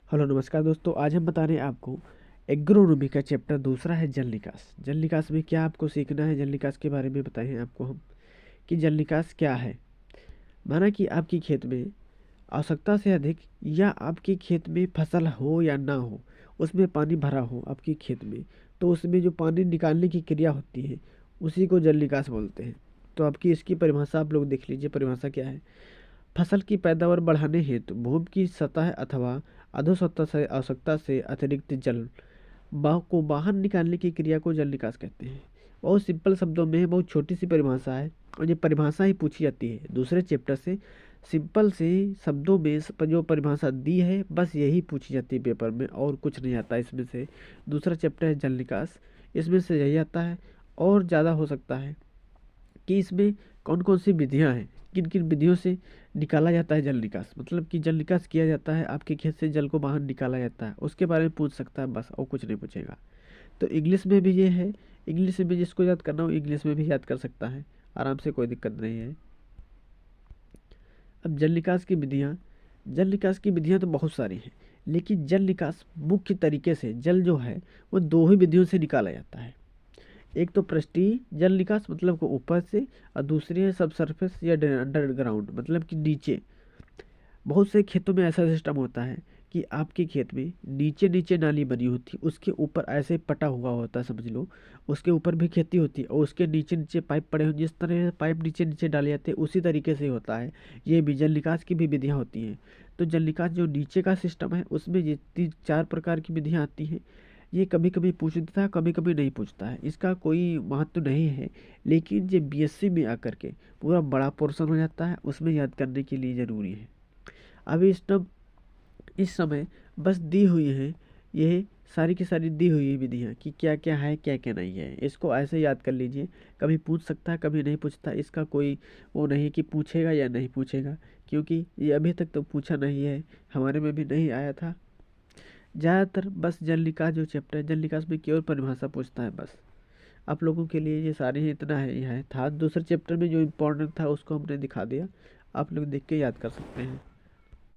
Hello नमस्कार दोस्तों, आज हम बता रहे हैं आपको एग्रोनॉमी का चैप्टर दूसरा है जल निकास। जल निकास में क्या आपको सीखना है, जल निकास के बारे में बताएं आपको हम कि जल निकास क्या है। माना कि आपकी खेत में आवश्यकता से अधिक या आपके खेत में फसल हो या ना हो, उसमें पानी भरा हो आपके खेत में, तो उसमें जो पानी निकालने की क्रिया होती है उसी को जल निकास बोलते हैं। तो आपकी इसकी परिभाषा आप लोग देख लीजिए, परिभाषा क्या है। फसल की पैदावार बढ़ाने हेतु भूमि की सतह अथवा अधोसतह से आवश्यकता से अतिरिक्त जल को बाहर निकालने की क्रिया को जल निकास कहते हैं। बहुत सिंपल शब्दों में बहुत छोटी सी परिभाषा है, और ये परिभाषा ही पूछी जाती है दूसरे चैप्टर से। सिंपल से शब्दों में जो परिभाषा दी है बस यही पूछी जाती है पेपर में, और कुछ नहीं आता इसमें से। दूसरा चैप्टर है जल निकास, इसमें से यही आता है। और ज़्यादा हो सकता है कि इसमें कौन कौन सी विधियां हैं, किन किन विधियों से निकाला जाता है जल निकास, मतलब कि जल निकास किया जाता है, आपके खेत से जल को बाहर निकाला जाता है, उसके बारे में पूछ सकता है बस, और कुछ नहीं पूछेगा। तो इंग्लिश में भी ये है, इंग्लिश में भी जिसको याद करना हो इंग्लिश में भी याद कर सकता है आराम से, कोई दिक्कत नहीं है। अब जल निकास की विधियां तो बहुत सारी हैं, लेकिन जल निकास मुख्य तरीके से जल जो है वो दो ही विधियों से निकाला जाता है। एक तो पृष्ठीय जल निकास मतलब को ऊपर से, और दूसरी है सब सरफेस या अंडरग्राउंड मतलब कि नीचे। बहुत से खेतों में ऐसा सिस्टम होता है कि आपके खेत में नीचे नीचे नाली बनी होती है, उसके ऊपर ऐसे पटा हुआ होता है समझ लो, उसके ऊपर भी खेती होती है, और उसके नीचे नीचे पाइप पड़े हो, जिस तरह से पाइप नीचे नीचे डाले जाते हैं उसी तरीके से होता है। ये भी जल निकास की भी विधियाँ होती हैं। तो जल निकास जो नीचे का सिस्टम है उसमें ये 3-4 प्रकार की विधियाँ आती हैं। ये कभी कभी पूछ देता है, कभी कभी नहीं पूछता है, इसका कोई महत्व नहीं है। लेकिन ये बीएससी में आकर के पूरा बड़ा पोर्शन हो जाता है, उसमें याद करने के लिए ज़रूरी है। अभी इस समय बस दी हुई है, ये सारी की सारी दी हुई है विधियाँ कि क्या क्या है क्या क्या नहीं है, इसको ऐसे याद कर लीजिए। कभी पूछ सकता है कभी नहीं पूछता, इसका कोई वो नहीं कि पूछेगा या नहीं पूछेगा, क्योंकि ये अभी तक तो पूछा नहीं है, हमारे में भी नहीं आया था। ज़्यादातर बस जल निकास जो चैप्टर है, जल निकास में केवल परिभाषा पूछता है बस। आप लोगों के लिए ये सारे ही इतना है, यह है था दूसरे चैप्टर में जो इम्पोर्टेंट था उसको हमने दिखा दिया, आप लोग देख के याद कर सकते हैं।